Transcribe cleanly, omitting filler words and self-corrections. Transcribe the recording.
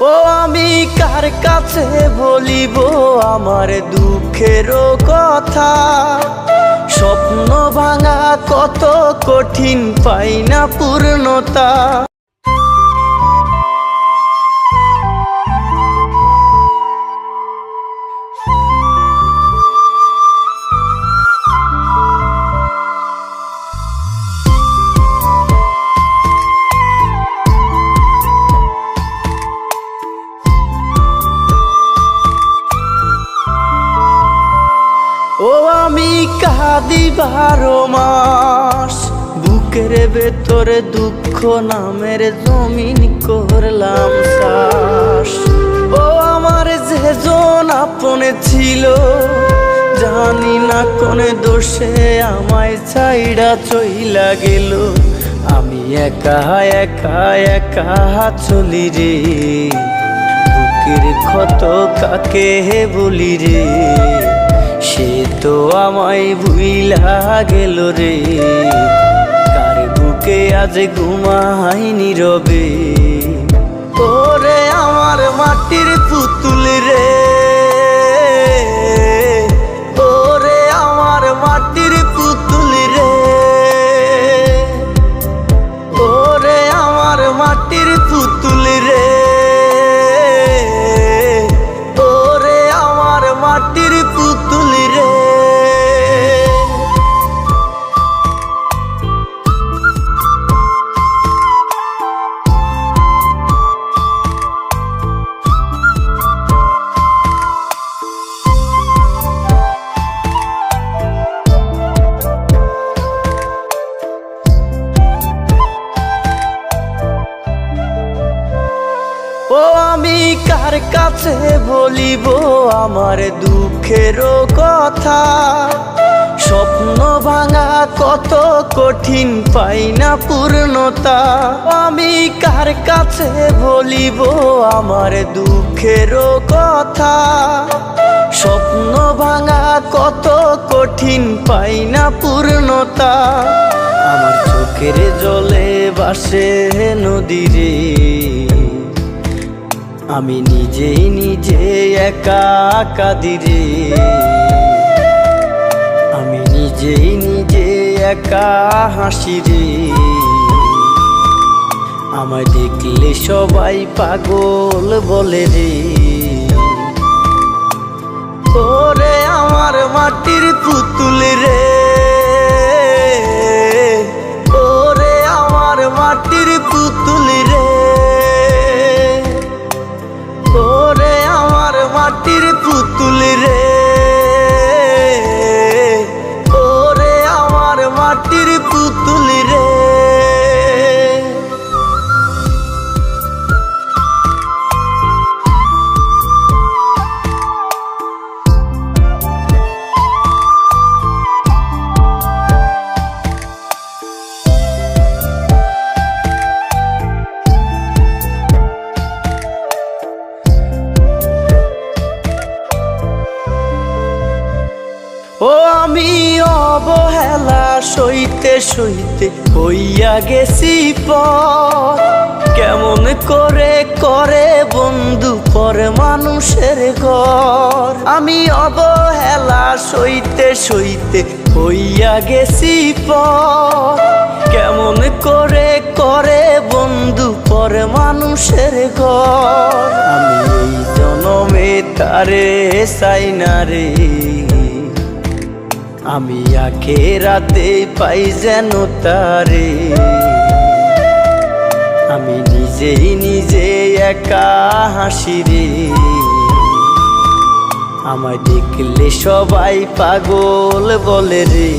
ও আমি কার কাছে বলিব আমার দুঃখের কথা, স্বপ্ন ভাঙা কত কঠিন, পাই না পূর্ণতা। ও আমি কাঁদি 12 মাস, বুকের ভেতরে দুঃখ নামের জমিন করলাম চাষ। ও আমার যেজন আপন ছিল, জানি না কোন দোষে আমায় ছাইড়া চইলা গেল। আমি একা একা একা চলি রে, বুকের ক্ষত কাকে বলি রে, সে তো আমায় ভুইলা গেল রে। কার বুকে আজ ঘুমাই নীরবে, ওরে আমার মাটির পুতুল রে, ওরে আমার মাটির পুতুল রে, ওরে আমার মাটির পুতুল রে, ওরে আমার মাটির পুতুল রে। ও আমি কার কাছে বলিব আমার দুঃখের কথা, স্বপ্ন ভাঙা কত কঠিন, পাই না পূর্ণতা। আমি কার কাছে বলিব আমার দুঃখের কথা, স্বপ্ন ভাঙা কত কঠিন, পাই না পূর্ণতা। আমার চোখের জলে ভাসে নদী রে, আমি নিজেই নিজে একা কাঁদি রে, আমি নিজেই নিজে একা হাসি রে। আমায় দেখলে সবাই পাগল বলে রে, ওরে আমার মাটির পুতুল রে, ওরে আমার মাটির পুতুল রে, ওরে আমার মাটির পুতুল রে, ওরে আমার মাটির পুতুল রে। ও আমি অবহেলা সইতে সইতে হইয়া গেছি পর, কেমন করে করে বন্ধু পর মানুষের ঘর। আমি অবহেলা সইতে সইতে হইয়া গেছি পর, কেমন করে করে বন্ধু পর মানুষের ঘর। আমি এই জনমে তারে চাই না রে, আমি আখেরাতে পাই যেন তারে। আমি নিজেই নিজে একা হাসি রে, আমায় দেখলে সবাই পাগল বলে রে।